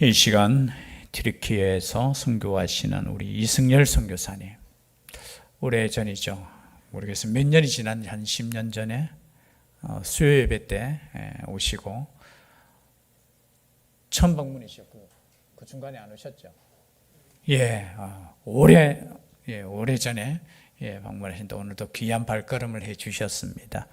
이 시간 튀르키예에서 선교하시는 우리 이승열 선교사님, 오래전이죠. 모르겠어요. 몇 년이 지난, 한 10년 전에 수요 예배 때 오시고 처음 방문이셨고 그 중간에 안 오셨죠? 오래전에 방문하신다. 오늘도 귀한 발걸음을 해 주셨습니다.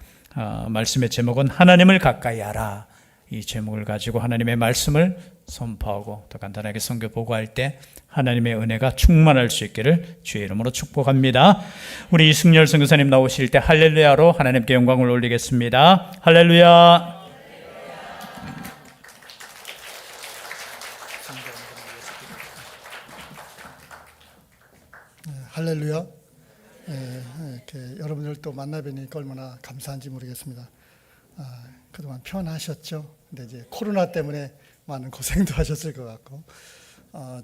말씀의 제목은 하나님을 가까이 하라. 이 제목을 가지고 하나님의 말씀을 선포하고 또 간단하게 선교 보고할 때 하나님의 은혜가 충만할 수 있기를 주의 이름으로 축복합니다. 우리 이승열 선교사님 나오실 때 할렐루야로 하나님께 영광을 올리겠습니다. 할렐루야. 할렐루야. 이렇게 여러분들 또 만나 뵈니까 얼마나 감사한지 모르겠습니다. 그동안 편하셨죠? 근데 이제 코로나 때문에 많은 고생도 하셨을 것 같고,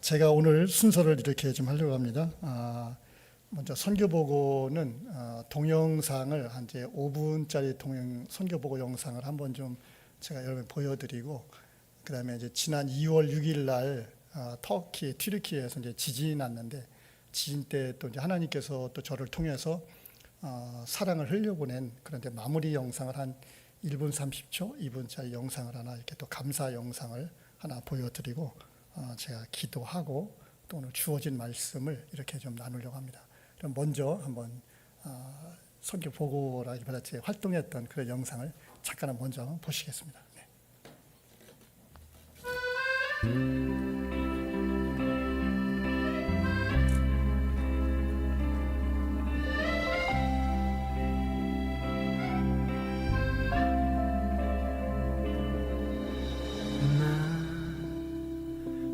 제가 오늘 순서를 이렇게 좀 하려고 합니다. 먼저 선교보고는 동영상을 한 이제 5분짜리 선교보고 영상을 한번 좀 제가 여러분 보여드리고, 그 다음에 이제 지난 2월 6일 날 터키 튀르키예에서 이제 지진이 났는데, 지진 때 또 이제 하나님께서 또 저를 통해서 사랑을 흘려보낸 그런 이제 마무리 영상을 한 1분 30초, 2분짜리 영상을 하나 이렇게 또 감사 영상을 하나 보여드리고 제가 기도하고 또 오늘 주어진 말씀을 이렇게 좀 나누려고 합니다. 그럼 먼저 한번 선교 보고라기보다 제 활동했던 그런 영상을 잠깐 먼저 한번 보시겠습니다. 네.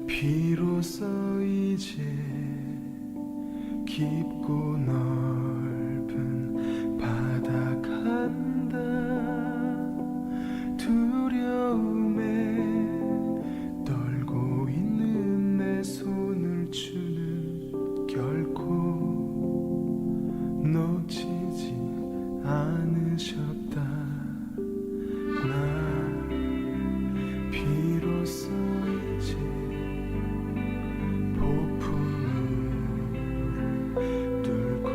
비로소 이제 깊고 넓은 바다 간다. 두려움에 떨고 있는 내 손을 주는 결코 놓치지 않으셨다. 나 비로소 이제 폭풍우를 뚫고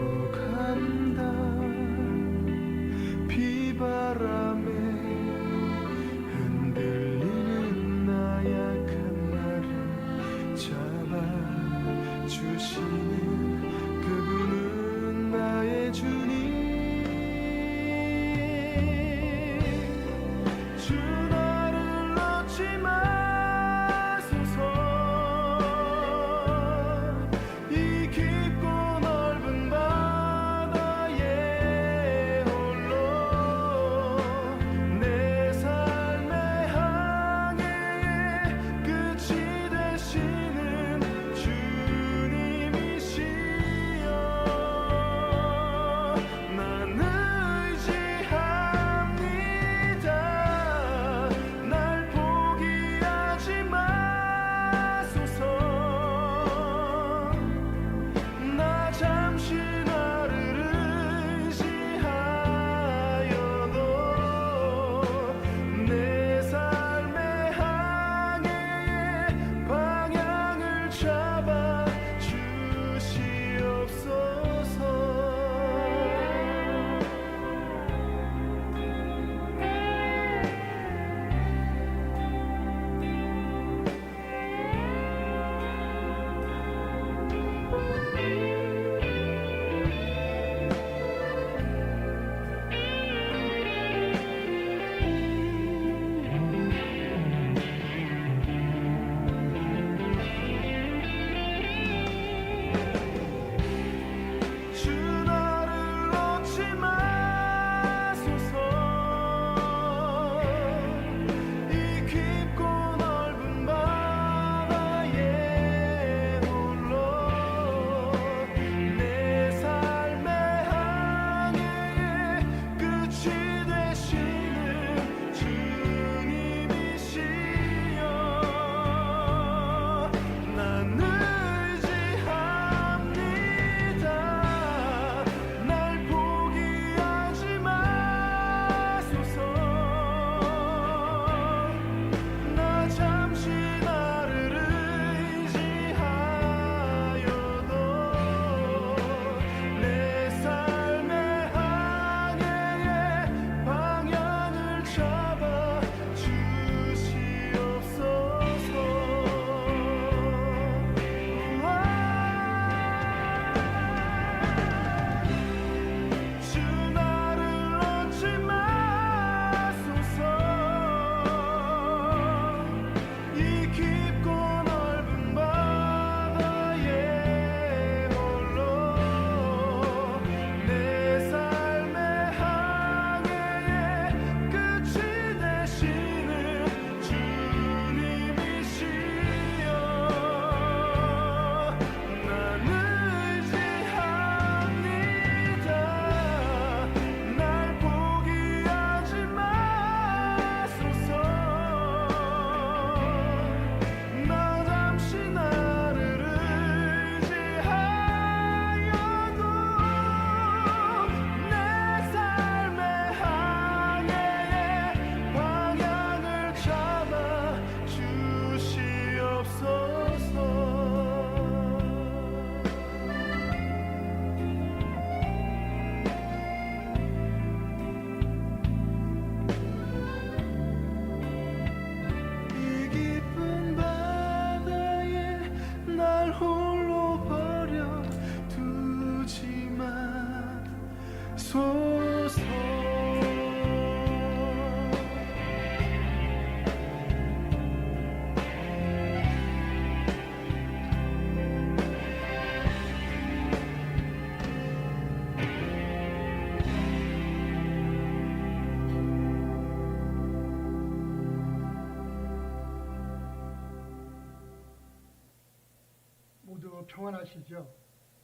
평안하시죠?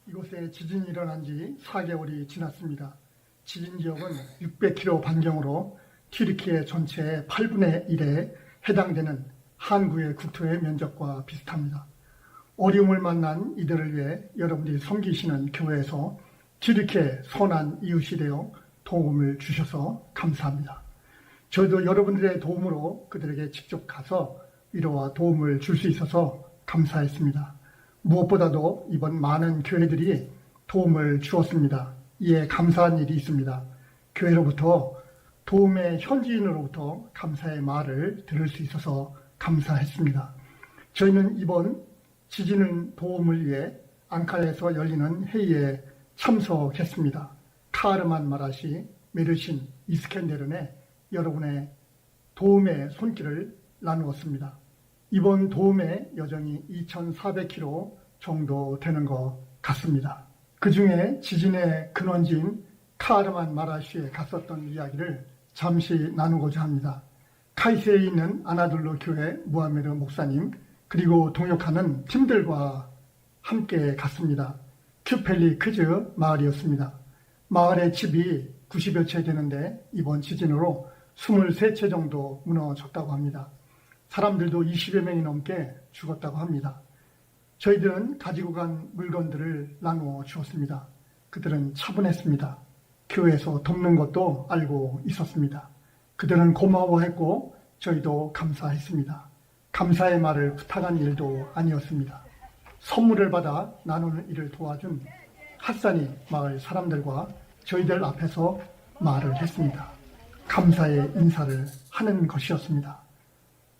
이곳에 지진이 일어난 지 4개월이 지났습니다. 지진 지역은 600km 반경으로 튀르키예 전체의 8분의 1에 해당되는 한국의 국토의 면적과 비슷합니다. 어려움을 만난 이들을 위해 여러분들이 섬기시는 교회에서 튀르키예 선한 이웃이 되어 도움을 주셔서 감사합니다. 저희도 여러분들의 도움으로 그들에게 직접 가서 위로와 도움을 줄 수 있어서 감사했습니다. 무엇보다도 이번 많은 교회들이 도움을 주었습니다. 이에 감사한 일이 있습니다. 교회로부터 도움의 현지인으로부터 감사의 말을 들을 수 있어서 감사했습니다. 저희는 이번 지진 도움을 위해 앙카라에서 열리는 회의에 참석했습니다. 카르만 마라시, 메르신, 이스켄데른에 여러분의 도움의 손길을 나누었습니다. 이번 도움의 여정이 2,400km 정도 되는 것 같습니다. 그 중에 지진의 근원지인 카르만 마라시에 갔었던 이야기를 잠시 나누고자 합니다. 카이세에 있는 아나돌로 교회 무하메르 목사님 그리고 동역하는 팀들과 함께 갔습니다. 큐펠리 크즈 마을이었습니다. 마을의 집이 90여 채 되는데 이번 지진으로 23채 정도 무너졌다고 합니다. 사람들도 20여 명이 넘게 죽었다고 합니다. 저희들은 가지고 간 물건들을 나누어 주었습니다. 그들은 차분했습니다. 교회에서 돕는 것도 알고 있었습니다. 그들은 고마워했고 저희도 감사했습니다. 감사의 말을 부탁한 일도 아니었습니다. 선물을 받아 나누는 일을 도와준 핫사니 마을 사람들과 저희들 앞에서 말을 했습니다. 감사의 인사를 하는 것이었습니다.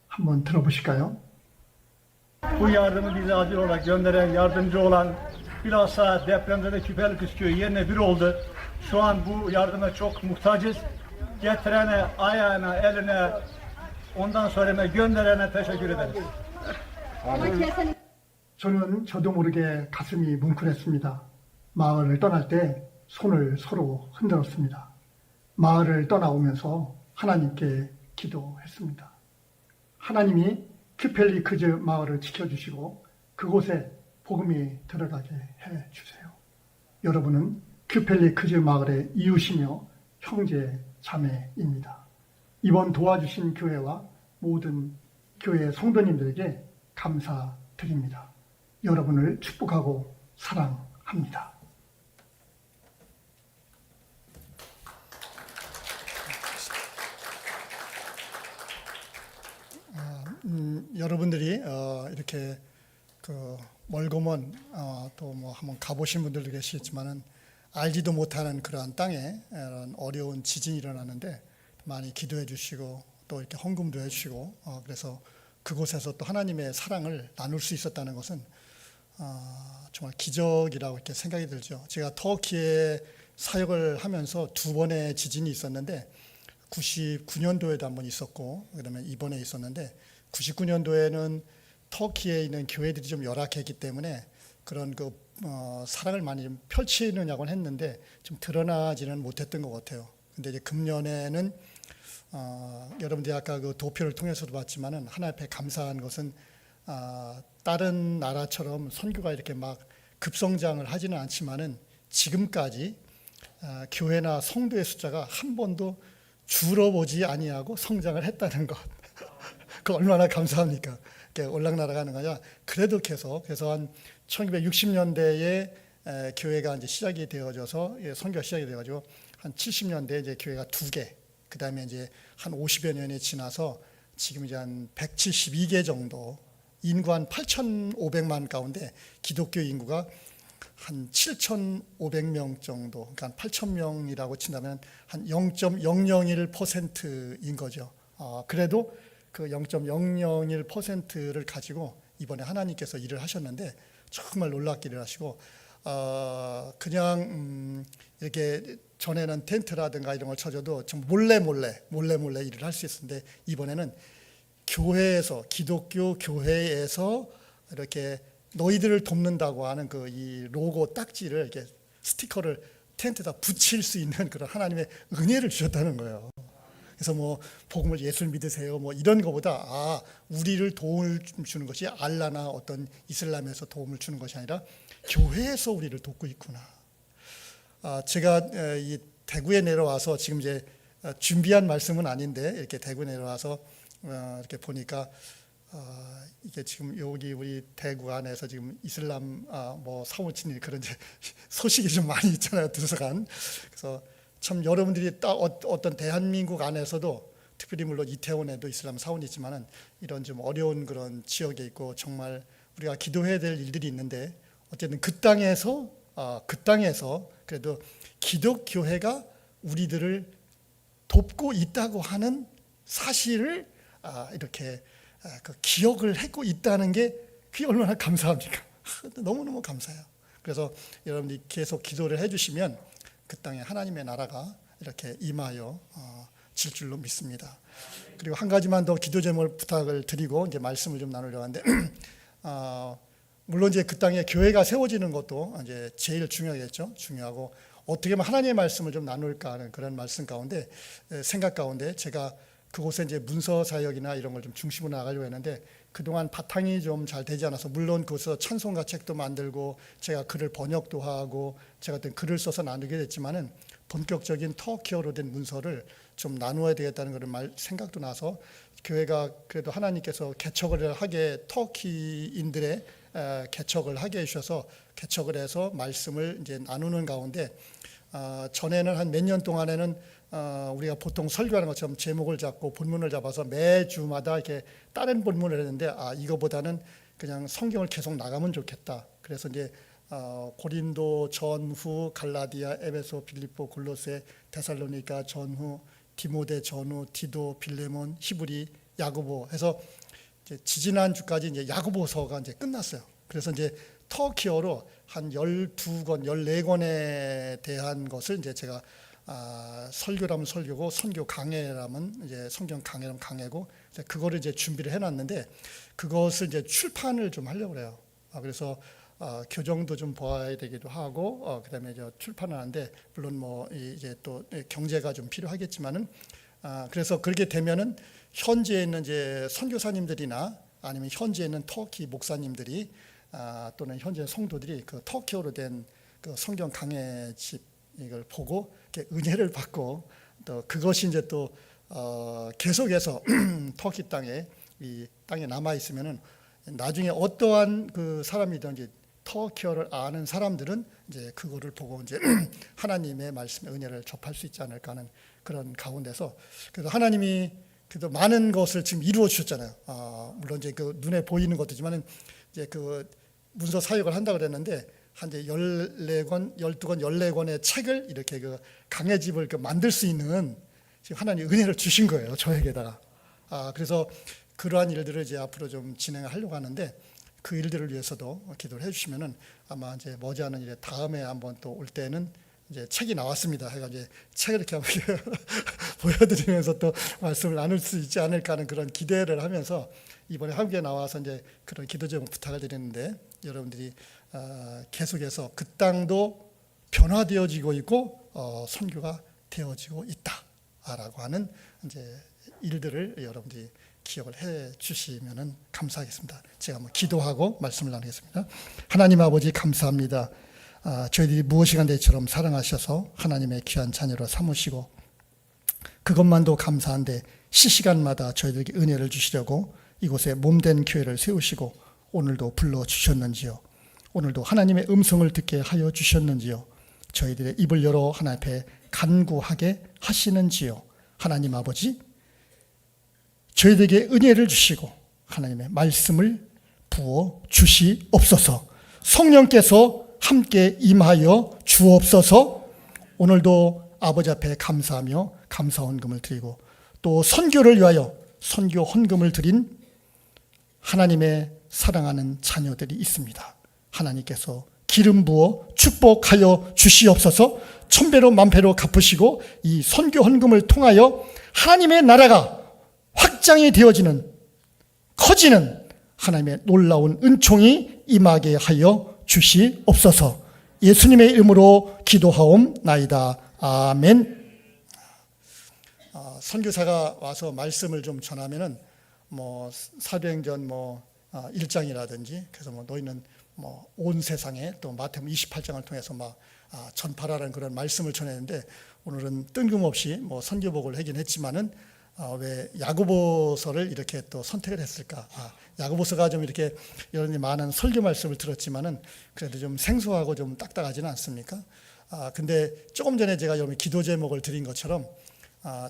한번 들어보실까요? Bu yardımı bize acil olarak gönderen, yardımcı olan bilhassa depremde Küpeli Köyü yerine bir oldu. Şu an bu yardıma çok muhtacız. Getirene, ayağına, eline, ondan sonra gönderene teşekkür ederiz. 저는 저도 모르게 가슴이 뭉클했습니다. 마을을 떠날 때 손을 서로 흔들었습니다. 마을을 떠나오면서 하나님께 기도했습니다. 하나님이 큐펠리 크즈 마을을 지켜주시고 그곳에 복음이 들어가게 해주세요. 여러분은 큐펠리 크즈 마을의 이웃이며 형제 자매입니다. 이번 도와주신 교회와 모든 교회 성도님들에게 감사드립니다. 여러분을 축복하고 사랑합니다. 여러분들이 이렇게 그 멀고 먼 또 뭐 한번 가보신 분들도 계시겠지만은 알지도 못하는 그러한 땅에 이런 어려운 지진이 일어나는데 많이 기도해 주시고 또 이렇게 헌금도 해 주시고 그래서 그곳에서 또 하나님의 사랑을 나눌 수 있었다는 것은 정말 기적이라고 이렇게 생각이 들죠. 제가 터키에 사역을 하면서 두 번의 지진이 있었는데 99년도에도 한 번 있었고 그다음에 이번에 있었는데 99년도에는 터키에 있는 교회들이 좀 열악했기 때문에 그런 사랑을 많이 좀 펼치느냐고는 했는데 좀 드러나지는 못했던 것 같아요. 근데 이제 금년에는 여러분들이 아까 그 도표를 통해서도 봤지만은 하나님 앞에 감사한 것은 다른 나라처럼 선교가 이렇게 막 급성장을 하지는 않지만은 지금까지 교회나 성도의 숫자가 한 번도 줄어보지 아니하고 성장을 했다는 것. 그 얼마나 감사합니까? 올락날아가는 거냐? 그래도 계속 그래서 한 1960년대에 교회가 이제 시작이 되어져서 선교가 시작이 되어가지고 한 70년대에 이제 교회가 2개, 그 다음에 이제 한 50여 년이 지나서 지금 이제 한 172개 정도, 인구 한 8,500만 가운데 기독교 인구가 한 7,500명 정도, 그러니까 한 8,000명이라고 친다면 한 0.001%인 거죠. 그래도 그 0.001%를 가지고 이번에 하나님께서 일을 하셨는데 정말 놀랍게 일을 하시고 그냥 이렇게 전에는 텐트라든가 이런 걸 쳐줘도 좀 몰래 일을 할 수 있었는데 이번에는 교회에서 기독교 교회에서 이렇게 너희들을 돕는다고 하는 그 이 로고 딱지를 이렇게 스티커를 텐트에다 붙일 수 있는 그런 하나님의 은혜를 주셨다는 거예요. 그래서 뭐 복음을 예수를 믿으세요 뭐 이런 거보다 우리를 도움을 주는 것이 알라나 어떤 이슬람에서 도움을 주는 것이 아니라 교회에서 우리를 돕고 있구나. 제가 이 대구에 내려와서 지금 이제 준비한 말씀은 아닌데 이렇게 대구에 내려와서 이렇게 보니까 이게 지금 여기 우리 대구 안에서 지금 이슬람 뭐 사무치니 그런 이제 소식이 좀 많이 있잖아요, 들어서간. 그래서 참 여러분들이 어떤 대한민국 안에서도 특별히 물론 이태원에도 이슬람 사원이 있지만은 이런 좀 어려운 그런 지역에 있고 정말 우리가 기도해야 될 일들이 있는데 어쨌든 그 땅에서 그래도 기독교회가 우리들을 돕고 있다고 하는 사실을 이렇게 그 기억을 하고 있다는 게 그게 얼마나 감사합니까? 너무너무 감사해요. 그래서 여러분들이 계속 기도를 해주시면 그 땅에 하나님의 나라가 이렇게 임하여 질 줄로 믿습니다. 그리고 한 가지만 더 기도 제목을 부탁을 드리고 이제 말씀을 좀 나누려고 하는데 물론 이제 그 땅에 교회가 세워지는 것도 이제 제일 중요하겠죠. 중요하고 어떻게 하면 하나님의 말씀을 좀 나눌까 하는 그런 말씀 가운데 생각 가운데 제가 그곳에 이제 문서 사역이나 이런 걸 좀 중심으로 나가려고 했는데 그동안 바탕이 좀 잘 되지 않아서 물론 그것서 찬송가 책도 만들고 제가 글을 번역도 하고 제가 어떤 글을 써서 나누게 됐지만은 본격적인 터키어로 된 문서를 좀 나누어야 되겠다는 그런 생각도 나서 교회가 그래도 하나님께서 개척을 하게 터키인들의 개척을 하게 해주셔서 개척을 해서 말씀을 이제 나누는 가운데 전에는 한 몇 년 동안에는 우리가 보통 설교하는 것처럼 제목을 잡고 본문을 잡아서 매주마다 이렇게 다른 본문을 했는데 이거보다는 그냥 성경을 계속 나가면 좋겠다. 그래서 이제 고린도 전후, 갈라디아, 에베소, 빌립보, 골로새, 데살로니가 전후, 디모데 전후, 디도, 빌레몬, 히브리, 야고보 해서 이제 지지난 주까지 이제 야고보서가 이제 끝났어요. 그래서 이제 터키어로 한 12권, 14권에 대한 것을 이제 제가 설교라면 설교고 선교 강해라면 이제 성경 강해라면 강해고 그거를 이제 준비를 해놨는데 그것을 이제 출판을 좀 하려고 그래요. 그래서 교정도 좀 봐야 되기도 하고 그다음에 이제 출판을 하는데 물론 뭐 이제 또 경제가 좀 필요하겠지만은 그래서 그렇게 되면은 현지에 있는 이제 선교사님들이나 아니면 현지에 있는 터키 목사님들이 또는 현재 성도들이 그 터키어로 된 그 성경 강해집 이걸 보고 이렇게 은혜를 받고 또 그것이 이제 또 계속해서 터키 땅에 이 땅에 남아 있으면은 나중에 어떠한 그 사람이든지 터키어를 아는 사람들은 이제 그거를 보고 이제 하나님의 말씀의 은혜를 접할 수 있지 않을까 하는 그런 가운데서 그래서 하나님이 그래도 많은 것을 지금 이루어 주셨잖아요. 물론 이제 그 눈에 보이는 것이지만은 이제 그 문서 사역을 한다 그랬는데 한 이제 14권, 12권, 14권의 책을 이렇게 그 강해집을 만들 수 있는 지금 하나님 은혜를 주신 거예요, 저에게다가. 그래서 그러한 일들을 이제 앞으로 좀 진행을 하려고 하는데 그 일들을 위해서도 기도를 해주시면은 아마 이제 머지않은 일에 다음에 한번 또 올 때는 이제 책이 나왔습니다. 해가 이제 책을 이렇게 한번 보여드리면서 또 말씀을 나눌 수 있지 않을까 하는 그런 기대를 하면서 이번에 함께 나와서 이제 그런 기도 제목 부탁을 드리는데 여러분들이 계속해서 그 땅도 변화되어지고 있고 선교가 되어지고 있다라고 하는 이제 일들을 여러분들이 기억을 해 주시면은 감사하겠습니다. 제가 한번 기도하고 말씀을 나누겠습니다. 하나님 아버지 감사합니다. 저희들이 무엇이간 대처럼 사랑하셔서 하나님의 귀한 자녀로 삼으시고 그것만도 감사한데 시시간마다 저희들에게 은혜를 주시려고 이곳에 몸된 교회를 세우시고 오늘도 불러주셨는지요. 오늘도 하나님의 음성을 듣게 하여 주셨는지요. 저희들의 입을 열어 하나님 앞에 간구하게 하시는지요. 하나님 아버지 저희들에게 은혜를 주시고 하나님의 말씀을 부어 주시옵소서. 성령께서 함께 임하여 주옵소서. 오늘도 아버지 앞에 감사하며 감사 헌금을 드리고 또 선교를 위하여 선교 헌금을 드린 하나님의 사랑하는 자녀들이 있습니다. 하나님께서 기름 부어 축복하여 주시옵소서. 천배로 만배로 갚으시고 이 선교 헌금을 통하여 하나님의 나라가 확장이 되어지는 커지는 하나님의 놀라운 은총이 임하게 하여 주시옵소서. 예수님의 이름으로 기도하옵나이다. 아멘. 선교사가 와서 말씀을 좀 전하면은 뭐 사도행전 1장이라든지 그래서 너희는 온 세상에 또 마태복음 28장을 통해서 전파라는 그런 말씀을 전했는데, 오늘은 뜬금없이 선교복을 하긴 했지만은 왜 야고보서를 이렇게 또 선택을 했을까? 야고보서가 좀 이렇게 여러분이 많은 설교 말씀을 들었지만은 그래도 좀 생소하고 좀 딱딱하지는 않습니까? 근데 조금 전에 제가 여러분 기도 제목을 드린 것처럼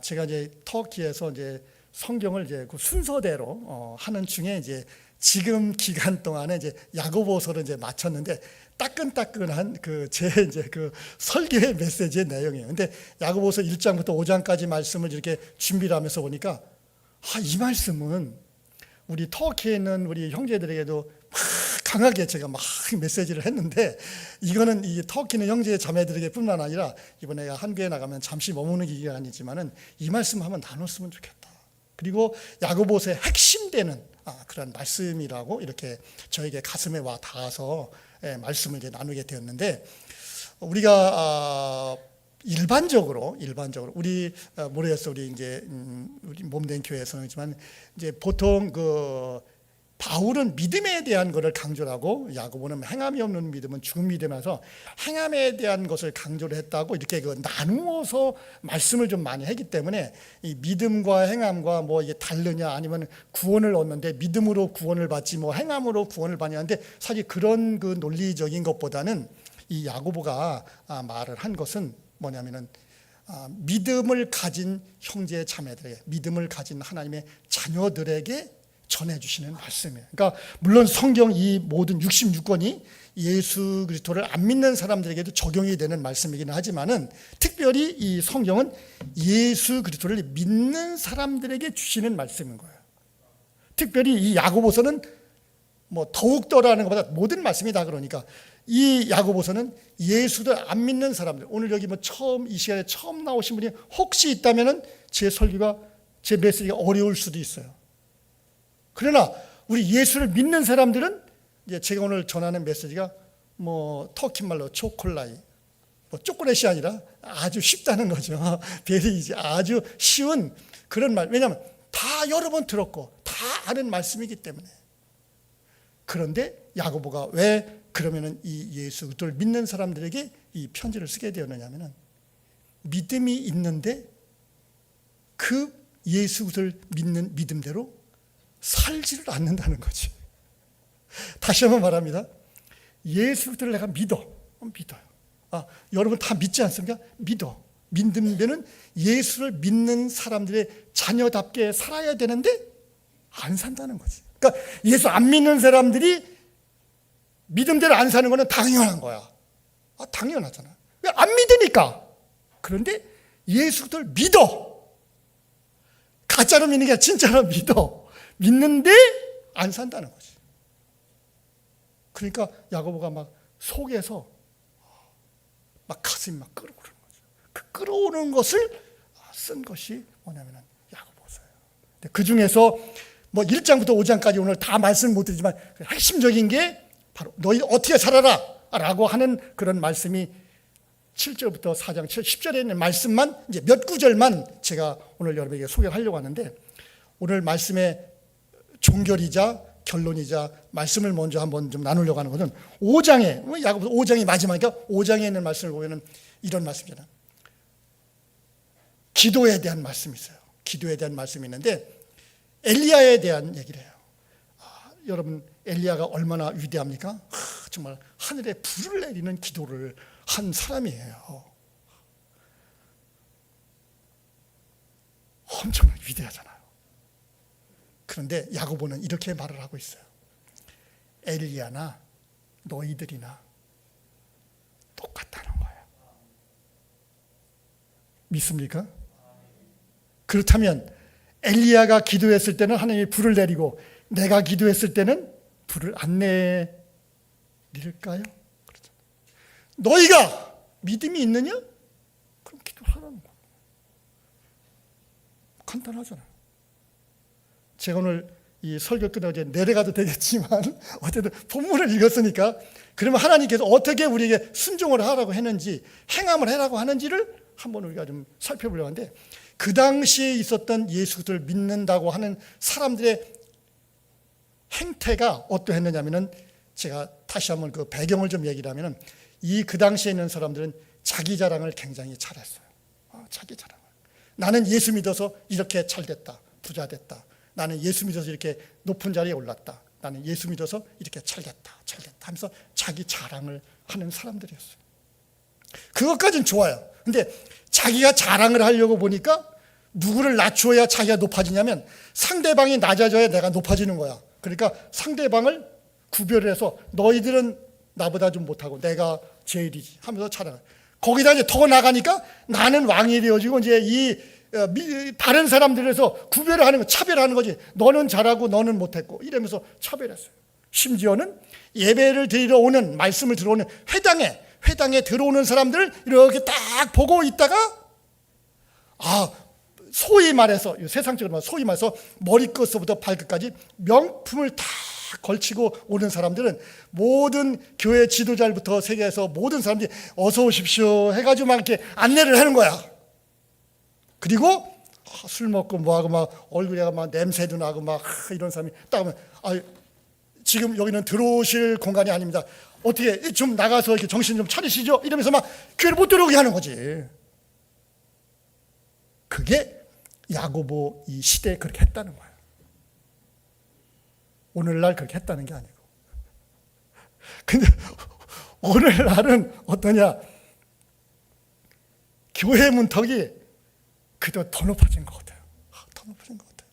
제가 이제 터키에서 이제 성경을 이제 그 순서대로 하는 중에 이제 지금 기간 동안에 이제 야고보서를 이제 마쳤는데 따끈따끈한 제 이제 그 설교의 메시지의 내용이에요. 근데 야고보서 1장부터 5장까지 말씀을 이렇게 준비를 하면서 보니까 이 말씀은 우리 터키에 있는 우리 형제들에게도 막 강하게 제가 막 메시지를 했는데, 이거는 이 터키는 형제 자매들에게 뿐만 아니라 이번에 한국에 나가면 잠시 머무는 기간이지만은 이 말씀 한번 나눴으면 좋겠다. 그리고 야고보서의 핵심되는 그런 말씀이라고 이렇게 저에게 가슴에 와 닿아서 말씀을 이제 나누게 되었는데, 우리가 일반적으로 우리 모르겠어 우리 이제 우리 몸된 교회에서는지만 이제 보통 바울은 믿음에 대한 것을 강조를 하고 야고보는 행함이 없는 믿음은 죽은 믿음이라서 행함에 대한 것을 강조를 했다고 이렇게 나누어서 말씀을 좀 많이 했기 때문에 이 믿음과 행함과 이게 다르냐, 아니면 구원을 얻는데 믿음으로 구원을 받지 행함으로 구원을 받냐는데, 사실 그런 논리적인 것보다는 이 야고보가 말을 한 것은 뭐냐면은 믿음을 가진 형제 자매들에게, 믿음을 가진 하나님의 자녀들에게 전해주시는 말씀이에요. 그러니까 물론 성경 이 모든 66권이 예수 그리스도를 안 믿는 사람들에게도 적용이 되는 말씀이기는 하지만은, 특별히 이 성경은 예수 그리스도를 믿는 사람들에게 주시는 말씀인 거예요. 특별히 이 야고보서는 더욱더라는 것보다 모든 말씀이 다 그러니까, 이 야고보서는 예수를 안 믿는 사람들, 오늘 여기 이 시간에 처음 나오신 분이 혹시 있다면은 제 설교가, 제 메시지가 어려울 수도 있어요. 그러나 우리 예수를 믿는 사람들은 이제 제가 오늘 전하는 메시지가 터키 말로 초콜라이, 초콜릿이 아니라 아주 쉽다는 거죠. 베리이지, 아주 쉬운 그런 말. 왜냐하면 다 여러 번 들었고 다 아는 말씀이기 때문에. 그런데 야고보가 왜 그러면은 이 예수 그리스도를 믿는 사람들에게 이 편지를 쓰게 되었느냐면은, 믿음이 있는데 그 예수 그리스도를 믿는 믿음대로 살지를 않는다는 거지. 다시 한번 말합니다. 예수 그리스도를 내가 믿어요. 여러분 다 믿지 않습니까? 믿는 데는 예수를 믿는 사람들의 자녀답게 살아야 되는데 안 산다는 거지. 그러니까 예수 안 믿는 사람들이 믿음대로 안 사는 거는 당연한 거야. 당연하잖아. 왜? 안 믿으니까. 그런데 예수 그리스도를 믿어. 가짜로 믿는 게 아니라 진짜로 믿어. 믿는데 안 산다는 거지. 그러니까 야고보가 막 속에서 막 가슴이 막 끓어오르는 거죠. 그 끓어오르는 것을 쓴 것이 뭐냐면은 야고보서예요. 그 중에서 1장부터 5장까지 오늘 다 말씀 못 드리지만 핵심적인 게 바로 너희 어떻게 살아라 라고 하는 그런 말씀이 7절부터 4장 10절에 있는 말씀만 이제 몇 구절만 제가 오늘 여러분에게 소개를 하려고 하는데, 오늘 말씀의 종결이자 결론이자 말씀을 먼저 한번 좀 나누려고 하는 것은 5장에, 야고보서 5장이 마지막이니까 5장에 있는 말씀을 보면은 이런 말씀이잖아요. 기도에 대한 말씀이 있어요. 기도에 대한 말씀이 있는데 엘리야에 대한 얘기를 해요. 여러분 엘리야가 얼마나 위대합니까? 정말 하늘에 불을 내리는 기도를 한 사람이에요. 엄청나게 위대하잖아요. 그런데 야고보는 이렇게 말을 하고 있어요. 엘리야나 너희들이나 똑같다는 거예요. 믿습니까? 그렇다면 엘리야가 기도했을 때는 하나님이 불을 내리고 내가 기도했을 때는 불을 안 내릴까요? 그렇죠. 너희가 믿음이 있느냐? 그럼 기도를 하라는 거예요. 간단하잖아요. 제가 오늘 이 설교 끝나고 이제 내려가도 되겠지만 어쨌든 본문을 읽었으니까, 그러면 하나님께서 어떻게 우리에게 순종을 하라고 했는지, 행함을 하라고 하는지를 한번 우리가 좀 살펴보려고 하는데, 그 당시에 있었던 예수를 믿는다고 하는 사람들의 행태가 어떠했느냐면은, 제가 다시 한번 그 배경을 좀 얘기를 하면은, 그 당시에 있는 사람들은 자기 자랑을 굉장히 잘했어요. 자기 자랑을. 나는 예수 믿어서 이렇게 잘 됐다. 부자 됐다. 나는 예수 믿어서 이렇게 높은 자리에 올랐다. 나는 예수 믿어서 이렇게 잘 됐다 하면서 자기 자랑을 하는 사람들이었어요. 그것까지는 좋아요. 근데 자기가 자랑을 하려고 보니까 누구를 낮추어야 자기가 높아지냐면, 상대방이 낮아져야 내가 높아지는 거야. 그러니까 상대방을 구별해서 너희들은 나보다 좀 못하고 내가 제일이지 하면서 자랑을. 거기다 이제 더 나가니까 나는 왕이 되어지고, 이제 다른 사람들에서 구별을 하는 거, 차별하는 거지. 너는 잘하고 너는 못했고 이러면서 차별했어요. 심지어는 예배를 드리러 오는, 말씀을 들어오는 회당에 들어오는 사람들을 이렇게 딱 보고 있다가, 소위 말해서, 세상적으로 말해서 소위 말해서 머리끝서부터 발끝까지 명품을 다 걸치고 오는 사람들은 모든 교회 지도자부터 세계에서 모든 사람들이 어서 오십시오 해가지고 막 이렇게 안내를 하는 거야. 그리고 술 먹고 뭐하고 막 얼굴에 막 냄새도 나고 막 이런 사람이 딱 오면, 지금 여기는 들어오실 공간이 아닙니다. 어떻게 좀 나가서 이렇게 정신 좀 차리시죠? 이러면서 막 교회를 못 들어오게 하는 거지. 그게 야고보 이 시대에 그렇게 했다는 거예요. 오늘날 그렇게 했다는 게 아니고. 근데 오늘날은 어떠냐? 교회 문턱이 그래도 더 높아진 것 같아요. 더 높아진 것 같아요.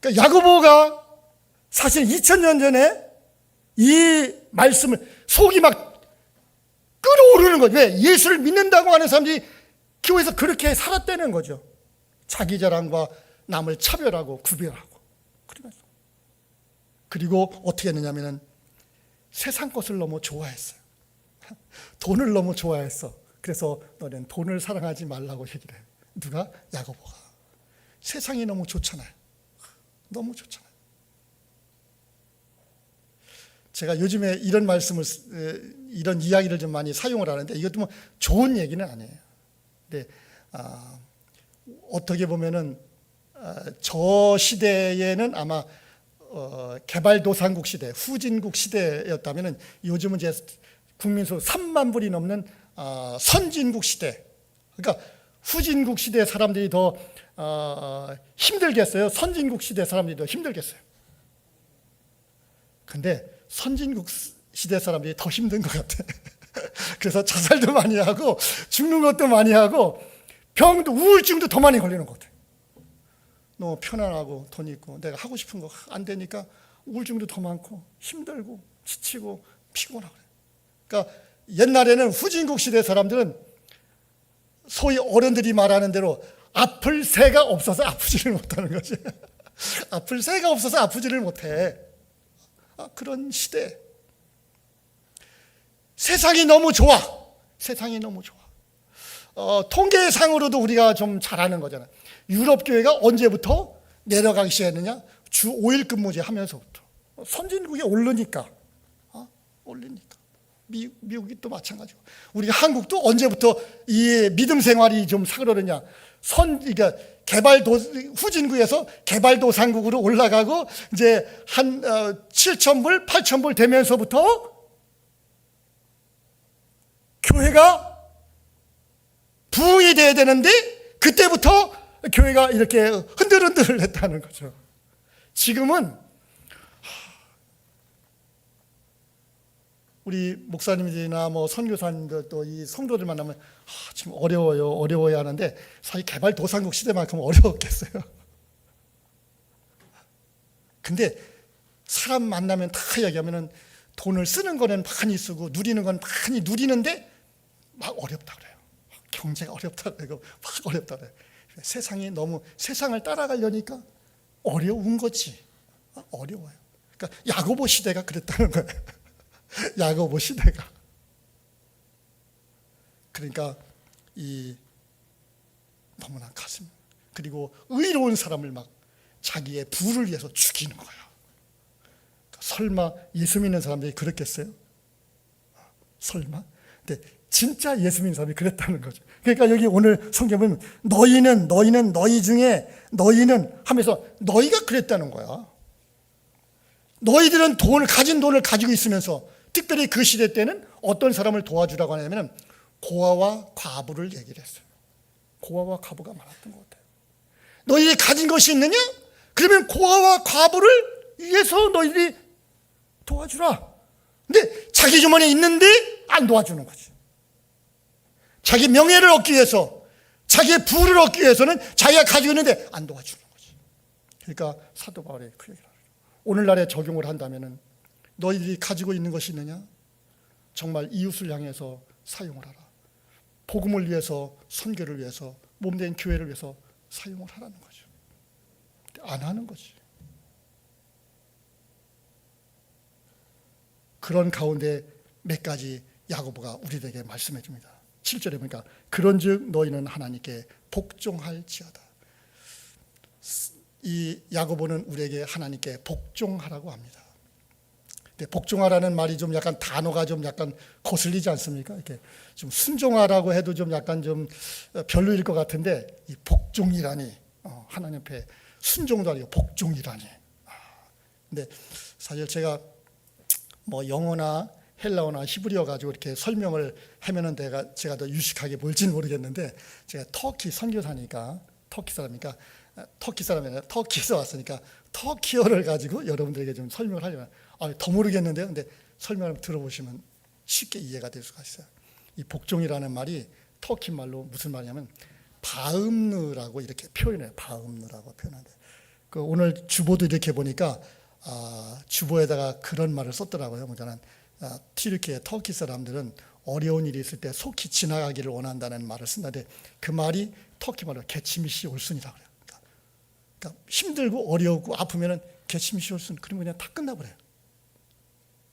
그러니까 야고보가 사실 2000년 전에 이 말씀을 속이 막 끓어오르는 거죠. 왜? 예수를 믿는다고 하는 사람들이 교회에서 그렇게 살았다는 거죠. 자기 자랑과 남을 차별하고 구별하고. 그리고 어떻게 했느냐면 세상 것을 너무 좋아했어요. 돈을 너무 좋아했어. 그래서 너는 돈을 사랑하지 말라고 얘기를 해요. 누가? 야고보가. 세상이 너무 좋잖아요. 너무 좋잖아요. 제가 요즘에 이런 말씀을, 이런 이야기를 좀 많이 사용을 하는데, 이것도 뭐 좋은 얘기는 아니에요. 근데 어떻게 보면은 저 시대에는 아마 개발도상국 시대, 후진국 시대였다면은, 요즘은 이제 국민수 3만 불이 넘는 선진국 시대. 그러니까 후진국 시대 사람들이 더 힘들겠어요? 선진국 시대 사람들이 더 힘들겠어요? 근데 선진국 시대 사람들이 더 힘든 것 같아. 그래서 자살도 많이 하고 죽는 것도 많이 하고 병도, 우울증도 더 많이 걸리는 것 같아. 너무 편안하고 돈 있고 내가 하고 싶은 거 안 되니까 우울증도 더 많고 힘들고 지치고 피곤하고. 그러니까 옛날에는 후진국 시대 사람들은 소위 어른들이 말하는 대로 아플 새가 없어서 아프지를 못하는 거지. 아플 새가 없어서 아프지를 못해. 그런 시대. 세상이 너무 좋아. 세상이 너무 좋아. 통계상으로도 우리가 좀 잘하는 거잖아. 유럽 교회가 언제부터 내려가기 시작했느냐? 주 5일 근무제 하면서부터. 선진국이 오르니까. 올리니까. 미국이 또 마찬가지고. 우리가 한국도 언제부터 이 믿음 생활이 좀 사그러느냐? 그러니까 후진국에서 개발도상국으로 올라가고 이제 한 7,000불, 8,000불 되면서부터 교회가 부흥이 돼야 되는데 그때부터 교회가 이렇게 흔들흔들 했다는 거죠. 지금은 우리 목사님들이나 뭐 선교사님들 또 이 성도들 만나면 지금 어려워요 하는데, 사실 개발도상국 시대만큼 어려웠겠어요. 근데 사람 만나면 다 이야기하면은 돈을 쓰는 거는 많이 쓰고 누리는 건 많이 누리는데 막 어렵다 그래요. 경제가 어렵다 그러고 막 어렵다 그래요. 세상이 너무, 세상을 따라가려니까 어려운 거지. 어려워요. 그러니까 야고보 시대가 그랬다는 거예요. 야고보 시대가. 그러니까 너무나 가슴, 그리고 의로운 사람을 막 자기의 부를 위해서 죽이는 거야. 설마 예수 믿는 사람들이 그렇겠어요? 설마? 근데 진짜 예수 믿는 사람이 그랬다는 거죠. 그러니까 여기 오늘 성경 보면 너희는 너희 중에 너희는 하면서 너희가 그랬다는 거야. 너희들은 가진 돈을 가지고 있으면서 특별히 그 시대 때는 어떤 사람을 도와주라고 하냐면 고아와 과부를 얘기를 했어요. 고아와 과부가 많았던 것 같아요. 너희들이 가진 것이 있느냐? 그러면 고아와 과부를 위해서 너희들이 도와주라. 근데 자기 주머니에 있는데 안 도와주는 거지. 자기 명예를 얻기 위해서, 자기의 부를 얻기 위해서는 자기가 가지고 있는데 안 도와주는 거지. 그러니까 사도 바울이 그 얘기를 하죠. 오늘날에 적용을 한다면은 너희들이 가지고 있는 것이 있느냐? 정말 이웃을 향해서 사용을 하라. 복음을 위해서, 선교를 위해서, 몸된 교회를 위해서 사용을 하라는 거죠. 안 하는 거지. 그런 가운데 몇 가지 야고보가 우리에게 말씀해 줍니다. 7절에 보니까 그런즉 너희는 하나님께 복종할지어다. 이 야고보는 우리에게 하나님께 복종하라고 합니다. 근데 복종하라는 말이 좀 약간 단어가 좀 약간 거슬리지 않습니까? 이렇게 좀 순종하라고 해도 좀 약간 좀 별로일 것 같은데 이 복종이라니 하나님 앞에 순종도 아니고 복종이라니. 근데 사실 제가 뭐 영어나 헬라어나 히브리어 가지고 이렇게 설명을 하면은 제가 더 유식하게 뭘지는 모르겠는데 제가 터키 선교사니까 터키 사람이니까 터키 사람이 아니라 터키에서 왔으니까 터키어를 가지고 여러분들에게 좀 설명을 하려면 더 모르겠는데요. 근데 설명을 들어보시면 쉽게 이해가 될 수가 있어요. 이 복종이라는 말이 터키 말로 무슨 말이냐면 바음느라고 이렇게 표현해요. 바음느라고 표현하는데 그 오늘 주보도 이렇게 보니까 주보에다가 그런 말을 썼더라고요. 뭐냐면 튀르키예 터키 사람들은 어려운 일이 있을 때 속히 지나가기를 원한다는 말을 쓴다는데 그 말이 터키 말로 게치미시 올순이라고 그래요. 그러니까 힘들고 어려우고 아프면은 게치미시 올순 그러면 그냥 다 끝나버려요.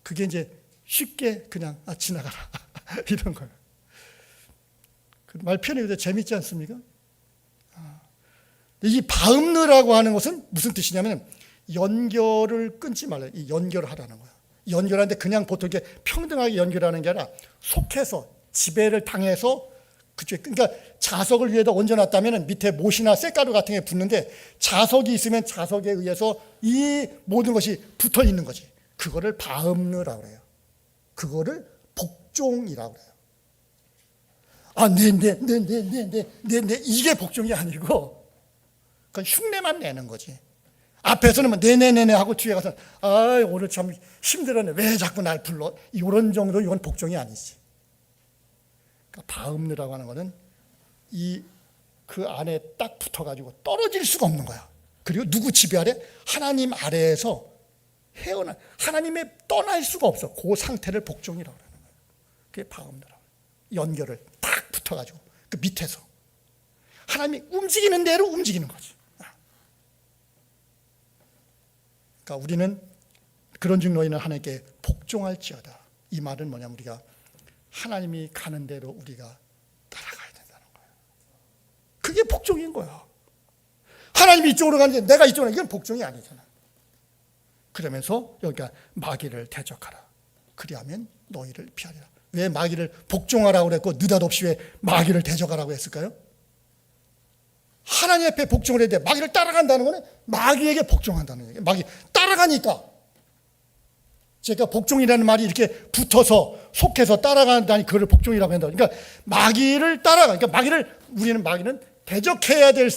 그게 이제 쉽게 그냥 지나가라 이런 거예요. 그 말 표현이 재밌지 않습니까? 이 바음느라고 하는 것은 무슨 뜻이냐면 연결을 끊지 말라. 이 연결을 하라는 거야. 연결하는데 그냥 보통 이렇게 평등하게 연결하는 게 아니라 속해서 지배를 당해서 그쪽에 그러니까 자석을 위에다 얹어놨다면 밑에 못이나 쇳가루 같은 게 붙는데 자석이 있으면 자석에 의해서 이 모든 것이 붙어 있는 거지. 그거를 바음느라고 그래요. 그거를 복종이라고 그래요. 네 이게 복종이 아니고 그건 흉내만 내는 거지. 앞에서는 뭐 네네네네 하고 뒤에 가서 오늘 참 힘들었네. 왜 자꾸 날 불러? 이런 정도 이건 복종이 아니지. 그러니까 바음느라고 하는 거는 그 안에 딱 붙어가지고 떨어질 수가 없는 거야. 그리고 누구 지배 아래? 하나님 아래에서 하나님에 떠날 수가 없어. 그 상태를 복종이라고 하는 거예요. 그게 바음느라고. 연결을 딱 붙어가지고 그 밑에서 하나님이 움직이는 대로 움직이는 거지. 그러니까 우리는 그런즉 너희는 하나님께 복종할지어다. 이 말은 뭐냐면 우리가 하나님이 가는 대로 우리가 따라가야 된다는 거예요. 그게 복종인 거야. 하나님이 이쪽으로 가는데 내가 이쪽으로 가는 이건 복종이 아니잖아. 그러면서 여기가 마귀를 대적하라. 그리하면 너희를 피하리라. 왜 마귀를 복종하라고 그랬고 느닷없이 왜 마귀를 대적하라고 했을까요? 하나님 앞에 복종을 해야 돼. 마귀를 따라간다는 거는 마귀에게 복종한다는 얘기예요. 마귀 따라가니까. 제가 복종이라는 말이 이렇게 붙어서 속해서 따라간다니 그걸 복종이라고 한다. 그러니까 마귀를 따라가. 그러니까 우리는 마귀는 대적해야 될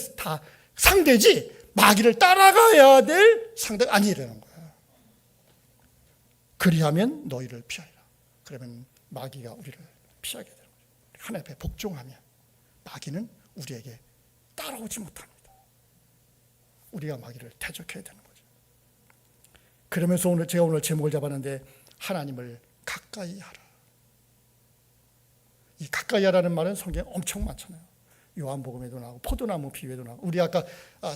상대지 마귀를 따라가야 될 상대가 아니라는 거야. 그리하면 너희를 피하리라. 그러면 마귀가 우리를 피하게 되는 거죠. 하나님 앞에 복종하면 마귀는 우리에게 따라오지 못합니다. 우리가 마귀를 대적해야 되는 거죠. 그러면서 제가 오늘 제목을 잡았는데 하나님을 가까이 하라. 이 가까이 하라는 말은 성경에 엄청 많잖아요. 요한복음에도 나오고 포도나무 비유에도 나오고 우리 아까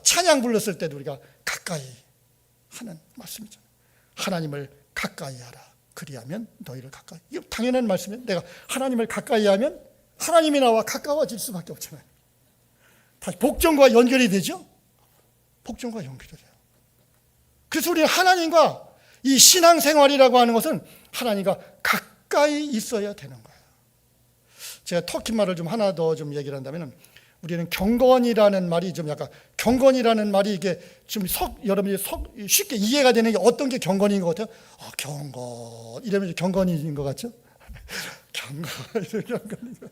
찬양 불렀을 때도 우리가 가까이 하는 말씀이잖아요. 하나님을 가까이 하라. 그리하면 너희를 가까이. 이거 당연한 말씀이에요. 내가 하나님을 가까이 하면 하나님이 나와 가까워질 수밖에 없잖아요. 다시 복종과 연결이 되죠? 복종과 연결이 돼요. 그래서 우리는 하나님과 이 신앙생활이라고 하는 것은 하나님과 가까이 있어야 되는 거예요. 제가 터키 말을 좀 하나 더 좀 얘기를 한다면, 우리는 경건이라는 말이 좀 약간, 경건이라는 말이 이게 좀 여러분이 쉽게 이해가 되는 게 어떤 게 경건인 것 같아요? 경건 이러면 경건인 것 같죠? 경건인 것 같아요.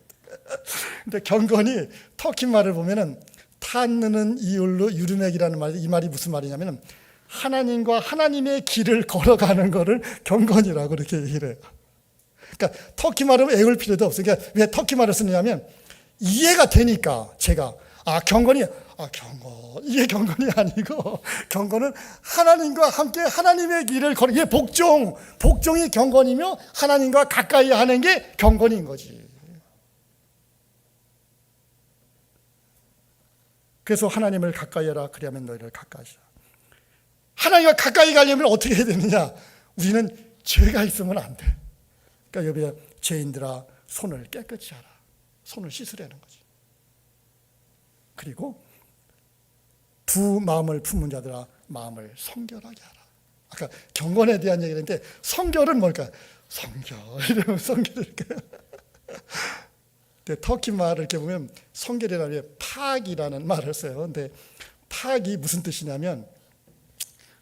근데 경건이 터키 말을 보면은 타느는 이울로 유르맥이라는 말이, 이 말이 무슨 말이냐면은 하나님과 하나님의 길을 걸어가는 거를 경건이라고 그렇게 얘기를 해요. 그러니까 터키 말은 외울 필요도 없어요. 그러니까 왜 터키 말을 쓰느냐면 이해가 되니까. 제가 경건이 경건, 이게 경건이 아니고, 경건은 하나님과 함께 하나님의 길을 걸어, 이게 복종이 경건이며 하나님과 가까이 하는 게 경건인 거지. 그래서 하나님을 가까이 하라, 그리하면 너희를 가까이 하라. 하나님과 가까이 가려면 어떻게 해야 되느냐? 우리는 죄가 있으면 안 돼. 그러니까 여기 죄인들아 손을 깨끗이 하라. 손을 씻으라는 거지. 그리고 두 마음을 품은 자들아 마음을 성결하게 하라. 아까 경건에 대한 얘기를 했는데 성결은 뭘까? 성결 이러면 성결일까요? 근데 터키 말을 이렇게 보면 성결이라는 게 팍이라는 말을 써요. 근데 팍이 무슨 뜻이냐면,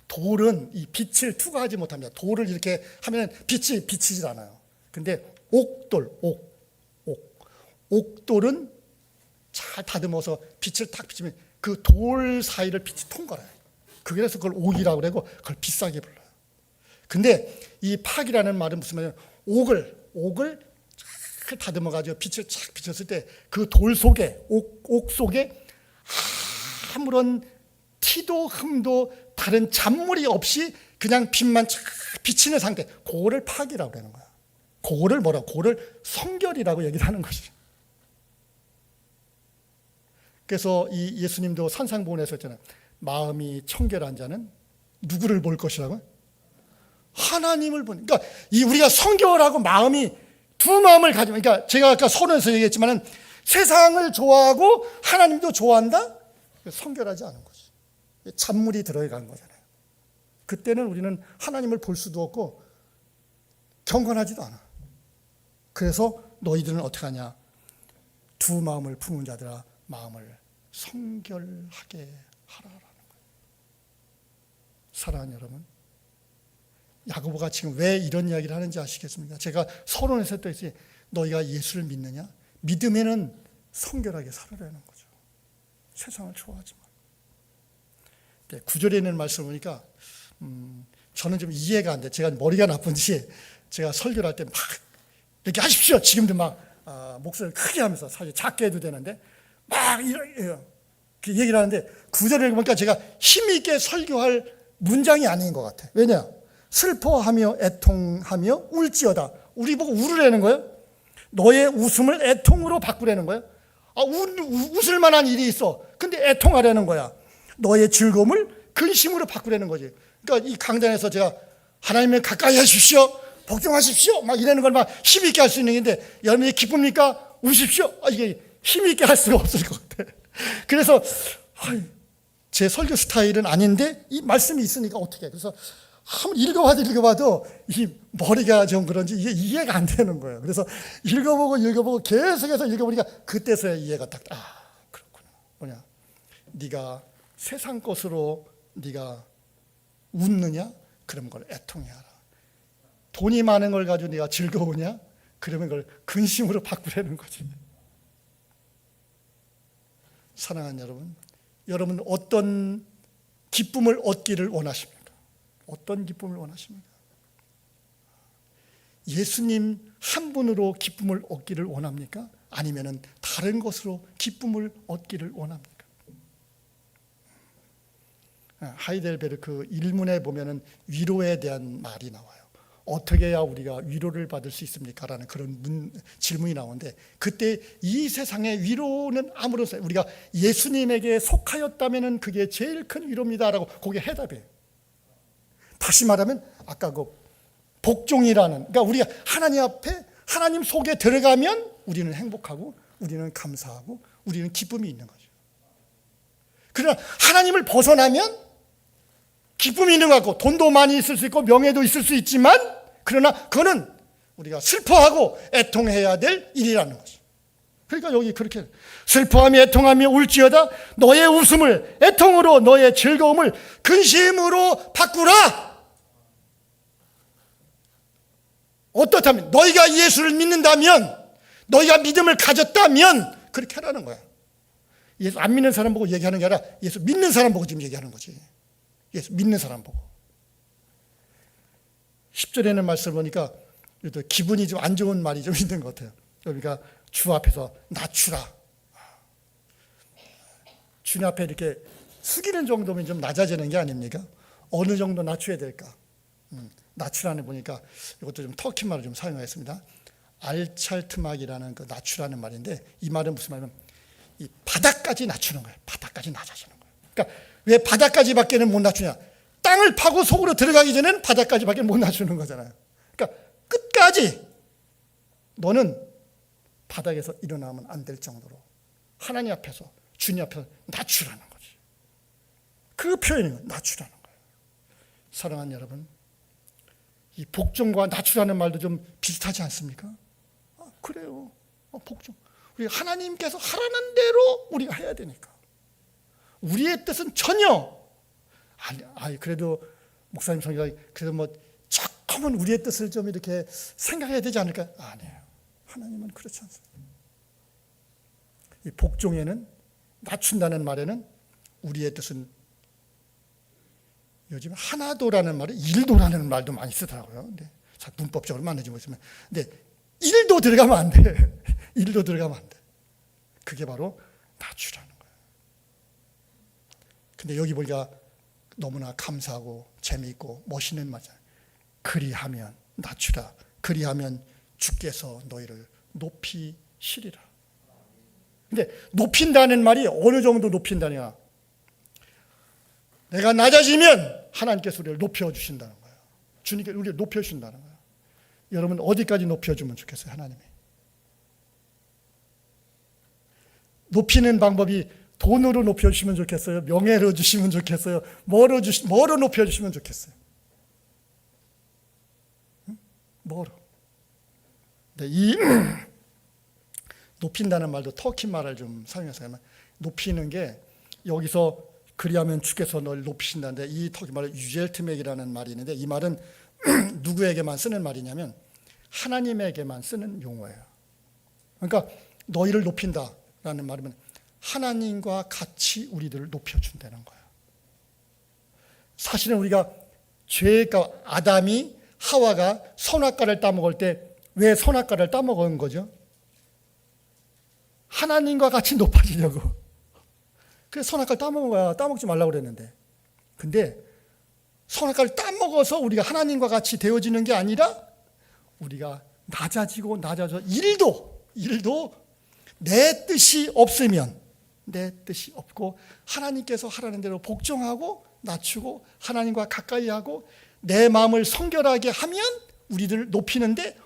돌은 이 빛을 투과하지 못합니다. 돌을 이렇게 하면 빛이 비치질 않아요. 근데 옥돌은 잘 다듬어서 빛을 탁 비치면 그 돌 사이를 빛이 통과해요. 그래서 그걸 옥이라고 그러고 그걸 비싸게 불러요. 근데 이 팍이라는 말은 무슨 말이냐면, 옥을 잘 다듬어가지고 빛을 착 비쳤을 때 그 돌 속에, 옥 속에 아무런 티도 흠도 다른 잔물이 없이 그냥 빛만 착 비치는 상태, 그거를 팍이라고 하는 거야. 그거를 뭐라고? 그거를 성결이라고 얘기를 하는 것이죠. 그래서 이 예수님도 산상보훈에서 했잖아요. 마음이 청결한 자는 누구를 볼 것이라고요? 하나님을 보는. 그러니까 이 우리가 성결하고 마음이 두 마음을 가지면, 그러니까 제가 아까 서론에서 얘기했지만은 세상을 좋아하고 하나님도 좋아한다? 성결하지 않은 거지. 잔물이 들어간 거잖아요. 그때는 우리는 하나님을 볼 수도 없고 경건하지도 않아. 그래서 너희들은 어떻게 하냐? 두 마음을 품은 자들아 마음을 성결하게 하라라는 거예요. 사랑하는 여러분, 야고보가 지금 왜 이런 이야기를 하는지 아시겠습니까? 제가 서론에서 또 했지, 너희가 예수를 믿느냐? 믿음에는 성결하게 살아라는 거죠. 세상을 좋아하지 마. 9절에 있는 말씀을 보니까 저는 좀 이해가 안 돼. 제가 머리가 나쁜지 제가 설교를 할 때 막 이렇게 하십시오. 지금도 막 목소리를 크게 하면서, 사실 작게 해도 되는데 막 이렇게 얘기를 하는데 9절에 보니까 제가 힘 있게 설교할 문장이 아닌 것 같아. 왜냐? 슬퍼하며 애통하며 울지어다. 우리 보고 울으라는 거예요. 너의 웃음을 애통으로 바꾸라는 거예요. 웃을 만한 일이 있어. 근데 애통하라는 거야. 너의 즐거움을 근심으로 바꾸라는 거지. 그러니까 이 강단에서 제가 하나님을 가까이 하십시오, 복종하십시오 막 이러는 걸 막 힘있게 할 수 있는 건데, 여러분이 기쁩니까? 우십시오. 이게 힘있게 할 수가 없을 것 같아. 그래서 제 설교 스타일은 아닌데 이 말씀이 있으니까 어떻게 해. 그래서 한번 읽어봐도 이 머리가 좀 그런지 이게 이해가 안 되는 거예요. 그래서 읽어보고 계속해서 읽어보니까 그때서야 이해가 딱, 그렇구나. 뭐냐? 네가 세상 것으로 네가 웃느냐? 그러면 그걸 애통해하라. 돈이 많은 걸 가지고 네가 즐거우냐? 그러면 그걸 근심으로 바꾸라는 거지. 사랑하는 여러분, 여러분 어떤 기쁨을 얻기를 원하십니까? 어떤 기쁨을 원하십니까? 예수님 한 분으로 기쁨을 얻기를 원합니까? 아니면은 다른 것으로 기쁨을 얻기를 원합니까? 하이델베르크 일문에 보면은 위로에 대한 말이 나와요. 어떻게 해야 우리가 위로를 받을 수 있습니까? 라는 그런 질문이 나오는데, 그때 이 세상의 위로는 아무렇지, 우리가 예수님에게 속하였다면 그게 제일 큰 위로입니다 라고 거기에 해답이에요. 다시 말하면 아까 그 복종이라는, 그러니까 우리가 하나님 앞에, 하나님 속에 들어가면 우리는 행복하고 우리는 감사하고 우리는 기쁨이 있는 거죠. 그러나 하나님을 벗어나면 기쁨이 있는 것 같고 돈도 많이 있을 수 있고 명예도 있을 수 있지만, 그러나 그거는 우리가 슬퍼하고 애통해야 될 일이라는 거죠. 그러니까 여기 그렇게 슬퍼하며 애통하며 울지어다 너의 웃음을 애통으로 너의 즐거움을 근심으로 바꾸라. 어떻다면 너희가 예수를 믿는다면, 너희가 믿음을 가졌다면 그렇게 하라는 거야. 예수 안 믿는 사람 보고 얘기하는 게 아니라 예수 믿는 사람 보고 지금 얘기하는 거지. 예수 믿는 사람 보고. 10절에는 말씀을 보니까 기분이 좀 안 좋은 말이 좀 있는 것 같아요. 그러니까 주 앞에서 낮추라. 주님 앞에 이렇게 숙이는 정도면 좀 낮아지는 게 아닙니까? 어느 정도 낮춰야 될까? 낮추라는 보니까 이것도 좀 터키 말을 좀 사용하겠습니다. 알찰트막이라는 그 낮추라는 말인데, 이 말은 무슨 말이냐면 이 바닥까지 낮추는 거예요. 바닥까지 낮아지는 거예요. 그러니까 왜 바닥까지밖에는 못 낮추냐? 땅을 파고 속으로 들어가기 전에는 바닥까지밖에 못 낮추는 거잖아요. 그러니까 끝까지 너는 바닥에서 일어나면 안 될 정도로 하나님 앞에서, 주님 앞에서 낮추라는 거지. 그 표현이 낮추라는 거예요. 사랑하는 여러분, 이 복종과 낮추라는 말도 좀 비슷하지 않습니까? 그래요. 복종. 우리 하나님께서 하라는 대로 우리가 해야 되니까. 우리의 뜻은 전혀 그래도 목사님 성경 그래도 뭐 조금은 우리의 뜻을 좀 이렇게 생각해야 되지 않을까? 아니에요. 하나님은 그렇지 않습니다. 이 복종에는, 낮춘다는 말에는 우리의 뜻은 요즘 하나도라는 말을 일도라는 말도 많이 쓰더라고요. 근데 문법적으로 만나지 못하면, 근데 일도 들어가면 안 돼. 일도 들어가면 안 돼. 그게 바로 낮추라는 거예요. 근데 여기 보니까 너무나 감사하고 재미있고 멋있는 말이잖아요. 그리하면 낮추라. 그리하면 주께서 너희를 높이시리라. 근데 높인다는 말이 어느 정도 높인다냐? 내가 낮아지면 하나님께서 우리를 높여주신다는 거예요. 주님께서 우리를 높여주신다는 거예요. 여러분 어디까지 높여주면 좋겠어요? 하나님이. 높이는 방법이 돈으로 높여주시면 좋겠어요? 명예로 주시면 좋겠어요? 뭐로 높여주시면 좋겠어요? 뭐로? 이 높인다는 말도 터키 말을 좀 사용해서 높이는 게, 여기서 그리하면 주께서 널 높이신다는데, 이 터키 말은 유젤트맥이라는 말이 있는데, 이 말은 누구에게만 쓰는 말이냐면 하나님에게만 쓰는 용어예요. 그러니까 너희를 높인다라는 말이면 하나님과 같이 우리들을 높여준다는 거예요. 사실은 우리가 죄가, 아담이 하와가 선악과를 따먹을 때 왜 선악과를 따먹은 거죠? 하나님과 같이 높아지려고. 그래서 선악과를 따먹은 거야. 따먹지 말라고 그랬는데. 근데 선악과를 따먹어서 우리가 하나님과 같이 되어지는 게 아니라 우리가 낮아져 일도 내 뜻이 없으면, 내 뜻이 없고 하나님께서 하라는 대로 복종하고 낮추고 하나님과 가까이 하고 내 마음을 성결하게 하면 우리들을 높이는데,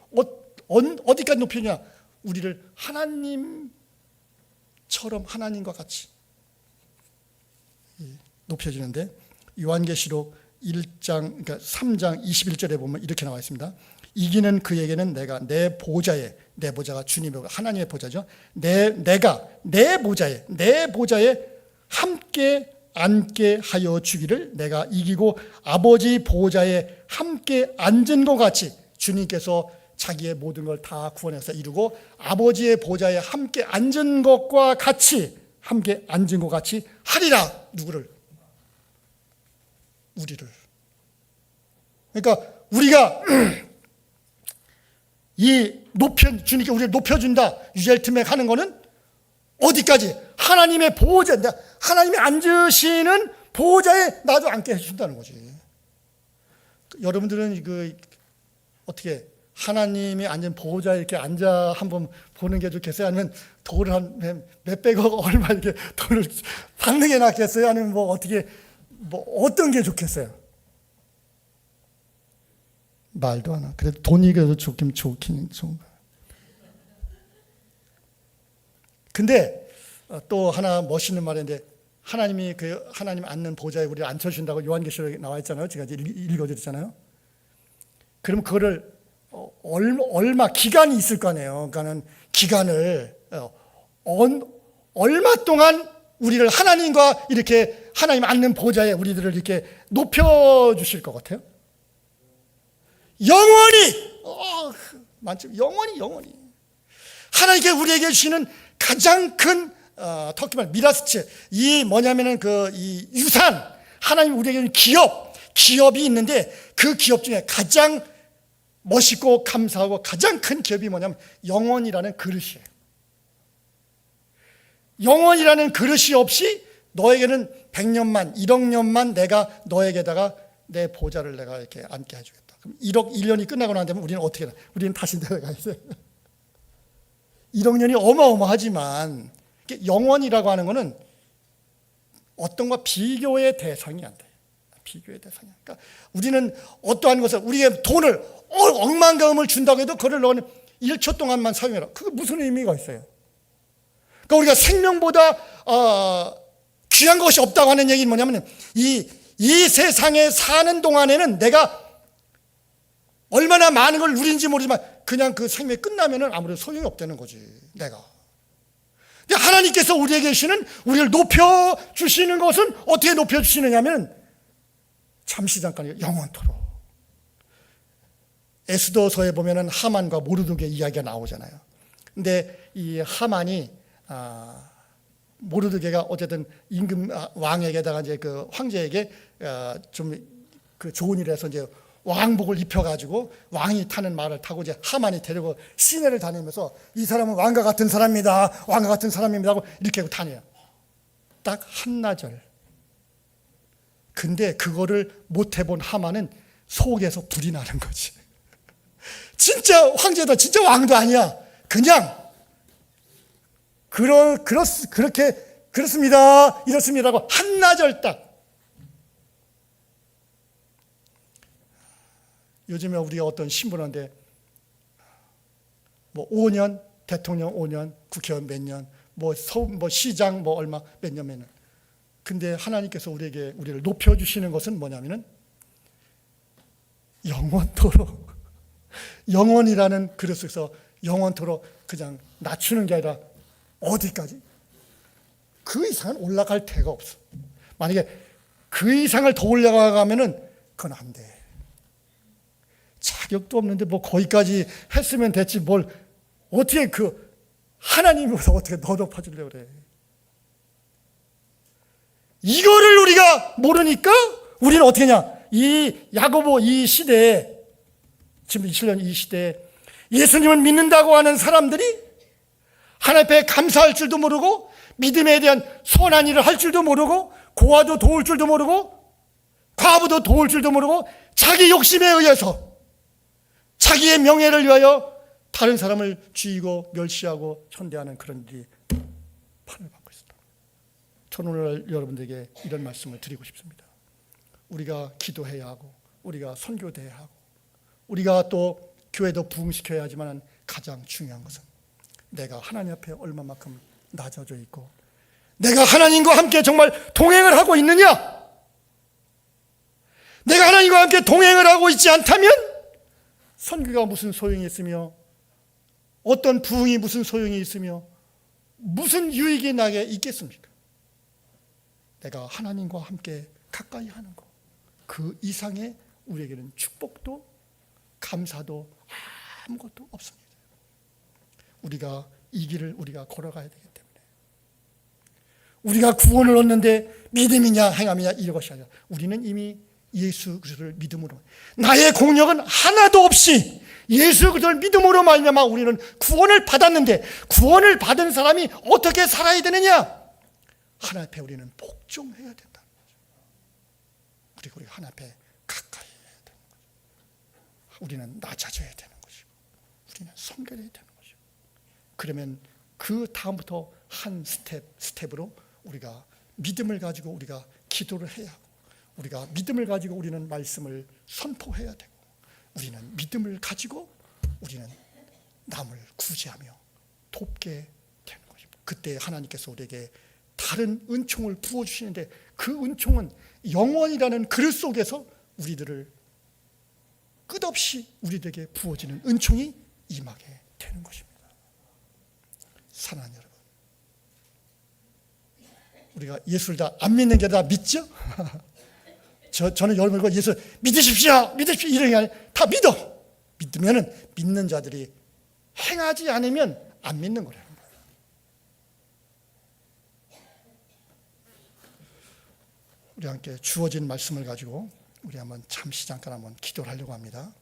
어디까지 높이냐? 우리를 하나님처럼, 하나님과 같이 높여주는데, 요한계시록 1장, 그러니까 3장 21절에 보면 이렇게 나와 있습니다. 이기는 그에게는 내가 내 보좌가 주님의 하나님의 보좌죠. 내가 내 보좌에 함께 앉게 하여 주기를, 내가 이기고 아버지 보좌에 함께 앉은 것 같이, 주님께서 자기의 모든 걸 다 구원해서 이루고 아버지의 보좌에 함께 앉은 것과 같이, 함께 앉은 것 같이 하리라. 누구를? 우리를. 그러니까 우리가 주님께 우리를 높여준다, 유젤트맥 하는 거는 어디까지? 하나님의 보좌, 하나님이 앉으시는 보좌에 나도 앉게 해준다는 거지. 여러분들은 어떻게 하나님이 앉은 보좌에 이렇게 앉아 한번 보는 게 좋겠어요? 아니면 돈을 한 몇백억 얼마 이렇게 돈을 받는 게 낫겠어요? 아니면 어떤 게 좋겠어요? 말도 안 하. 그래도 돈이 그래도 좋긴 좋은 거야. 근데 또 하나 멋있는 말인데, 하나님이 하나님 앉는 보좌에 우리를 앉혀준다고 요한계시록에 나와 있잖아요. 제가 읽어드렸잖아요. 그럼 그거를 얼마 기간이 있을 거 아니에요. 그러니까는 기간을 얼마 동안 우리를 하나님과 이렇게 하나님 앉는 보좌에 우리들을 이렇게 높여주실 것 같아요? 영원히! 만점, 영원히. 하나님께 우리에게 주시는 가장 큰, 터키 말 미라스치, 이 뭐냐면은 이 유산, 하나님 우리에게 주는 기업이 있는데 그 기업 중에 가장 멋있고 감사하고 가장 큰 기업이 뭐냐면 영원이라는 그릇이에요. 영원이라는 그릇이 없이 너에게는 100년만, 1억 년만 내가 너에게다가 내 보좌를 내가 이렇게 앉게 해주겠다. 그럼 1억 1년이 끝나고 난 다음에 우리는 어떻게 해야 돼? 우리는 다시 내려가야 돼. 1억 년이 어마어마하지만 영원이라고 하는 것은 어떤 것과 비교의 대상이 안 돼. 비교의 대상이. 그러니까 우리는 어떠한 것을 우리의 돈을 억만금을 준다고 해도 그걸 너는 1초 동안만 사용해라. 그게 무슨 의미가 있어요? 그러니까 우리가 생명보다 귀한 것이 없다고 하는 얘기는 뭐냐면 이 세상에 사는 동안에는 내가 얼마나 많은 걸 누린지 모르지만 그냥 그 생명이 끝나면은 아무래도 소용이 없다는 거지, 내가. 근데 하나님께서 우리에게 주시는, 우리를 높여주시는 것은 어떻게 높여주시느냐면 잠시 잠깐 영원토록. 에스더서에 보면은 하만과 모르드게 이야기가 나오잖아요. 근데 이 하만이 모르드게가 어쨌든 임금 왕에게다가 이제 그 황제에게 좀 그 좋은 일을 해서 이제 왕복을 입혀가지고 왕이 타는 말을 타고 이제 하만이 데리고 시내를 다니면서 이 사람은 왕과 같은 사람입니다. 왕과 같은 사람입니다. 하고 이렇게 하고 다녀요. 딱 한나절. 근데 그거를 못 해본 하만은 속에서 불이 나는 거지. 진짜 황제다. 진짜 왕도 아니야. 그냥 그렇습니다. 이렇습니다. 하고 한나절 딱. 요즘에 우리가 어떤 신분한데 뭐 5년, 대통령 5년, 국회의원 몇 년, 뭐 시장 뭐 얼마 몇 년. 근데 하나님께서 우리를 높여주시는 것은 뭐냐면은 영원토록 영원이라는 그릇에서 영원토록 그냥 낮추는 게 아니라 어디까지? 그 이상은 올라갈 데가 없어. 만약에 그 이상을 더 올라가면은 그건 안 돼. 자격도 없는데 뭐 거기까지 했으면 됐지 뭘 어떻게 그 하나님으로서 어떻게 더 높아지려고 그래. 이거를 우리가 모르니까 우리는 어떻게 하냐. 이 야고보 이 시대에 지금 20년 이 시대에 예수님을 믿는다고 하는 사람들이 하나님 앞에 감사할 줄도 모르고 믿음에 대한 선한 일을 할 줄도 모르고 고아도 도울 줄도 모르고 과부도 도울 줄도 모르고 자기 욕심에 의해서 자기의 명예를 위하여 다른 사람을 쥐고 멸시하고 천대하는 그런 일이 판을 받고 있습니다. 저는 오늘 여러분들에게 이런 말씀을 드리고 싶습니다. 우리가 기도해야 하고 우리가 선교돼야 하고 우리가 또 교회도 부흥시켜야 하지만 가장 중요한 것은 내가 하나님 앞에 얼마만큼 낮아져 있고 내가 하나님과 함께 정말 동행을 하고 있느냐? 내가 하나님과 함께 동행을 하고 있지 않다면 선교가 무슨 소용이 있으며 어떤 부흥이 무슨 소용이 있으며 무슨 유익이 나게 있겠습니까? 내가 하나님과 함께 가까이 하는 것, 그 이상의 우리에게는 축복도 감사도 아무것도 없습니다. 우리가 이 길을 우리가 걸어가야 되기 때문에 우리가 구원을 얻는데 믿음이냐 행함이냐 이것이 아니라 우리는 이미 예수 그리스도를 믿음으로 나의 공력은 하나도 없이 예수 그리스도를 믿음으로 말미암아 우리는 구원을 받았는데 구원을 받은 사람이 어떻게 살아야 되느냐? 하나님 앞에 우리는 복종해야 된다는 거죠. 그리고 우리가 하나님 앞에 가까이 해야 되는 거죠. 우리는 낮아져야 되는 것이고 우리는 섬겨야 되는 것이고 그러면 그 다음부터 한 스텝으로 우리가 믿음을 가지고 우리가 기도를 해야 하고 우리가 믿음을 가지고 우리는 말씀을 선포해야 되고 우리는 믿음을 가지고 우리는 남을 구제하며 돕게 되는 것입니다. 그때 하나님께서 우리에게 다른 은총을 부어주시는데 그 은총은 영원이라는 그릇 속에서 우리들을 끝없이 우리들에게 부어지는 은총이 임하게 되는 것입니다. 사랑하는 여러분, 우리가 예수를 다 안 믿는 게 다 믿죠? 저는 여러분과 예수 믿으십시오 이런 게 아니라 다 믿어. 믿으면은 믿는 자들이 행하지 않으면 안 믿는 거라는 거예요. 우리 함께 주어진 말씀을 가지고 우리 한번 잠시 잠깐 한번 기도를 하려고 합니다.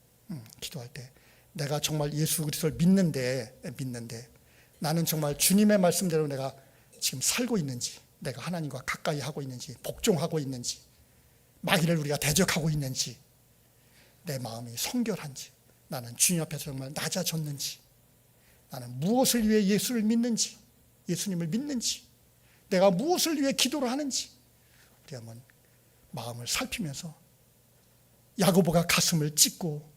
기도할 때 내가 정말 예수 그리스도를 믿는데 나는 정말 주님의 말씀대로 내가 지금 살고 있는지, 내가 하나님과 가까이 하고 있는지, 복종하고 있는지, 마귀를 우리가 대적하고 있는지, 내 마음이 성결한지, 나는 주님 앞에서 정말 낮아졌는지, 나는 무엇을 위해 예수를 믿는지, 예수님을 믿는지, 내가 무엇을 위해 기도를 하는지 우리 한번 마음을 살피면서 야고보가 가슴을 찢고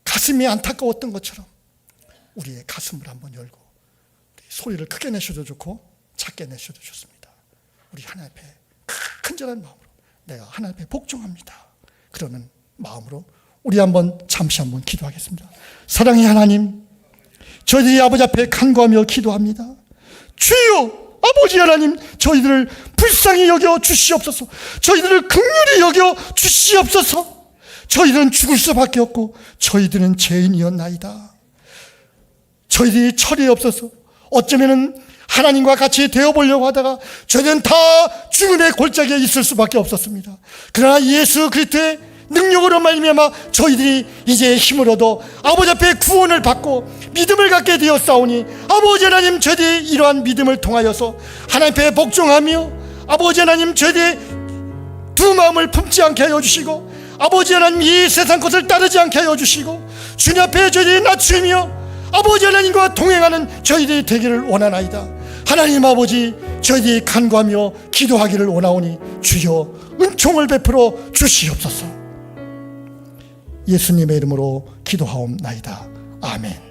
가슴이 안타까웠던 것처럼 우리의 가슴을 한번 열고 소리를 크게 내셔도 좋고 작게 내셔도 좋습니다. 우리 하나님 앞에 큰절한 마음으로 내가 하나님 앞에 복종합니다. 그러는 마음으로 우리 한번 잠시 한번 기도하겠습니다. 사랑의 하나님, 저희들이 아버지 앞에 간구하며 기도합니다. 주여 아버지 하나님, 저희들을 불쌍히 여겨 주시옵소서. 저희들을 긍휼히 여겨 주시옵소서. 저희들은 죽을 수밖에 없고 저희들은 죄인이었나이다. 저희들이 철이 없어서 어쩌면은 하나님과 같이 되어보려고 하다가 저희는 다 죽음의 골짜기에 있을 수밖에 없었습니다. 그러나 예수 그리스도의 능력으로 말미암아 저희들이 이제 힘을 얻어 아버지 앞에 구원을 받고 믿음을 갖게 되었사오니 아버지 하나님, 저희들이 이러한 믿음을 통하여서 하나님 앞에 복종하며 아버지 하나님, 저희들이 두 마음을 품지 않게 하여 주시고 아버지 하나님, 이 세상 것을 따르지 않게 하여 주시고 주님 앞에 저희들이 낮추며 아버지 하나님과 동행하는 저희들이 되기를 원하나이다. 하나님 아버지, 저희들이 간구하며 기도하기를 원하오니 주여 은총을 베풀어 주시옵소서. 예수님의 이름으로 기도하옵나이다. 아멘.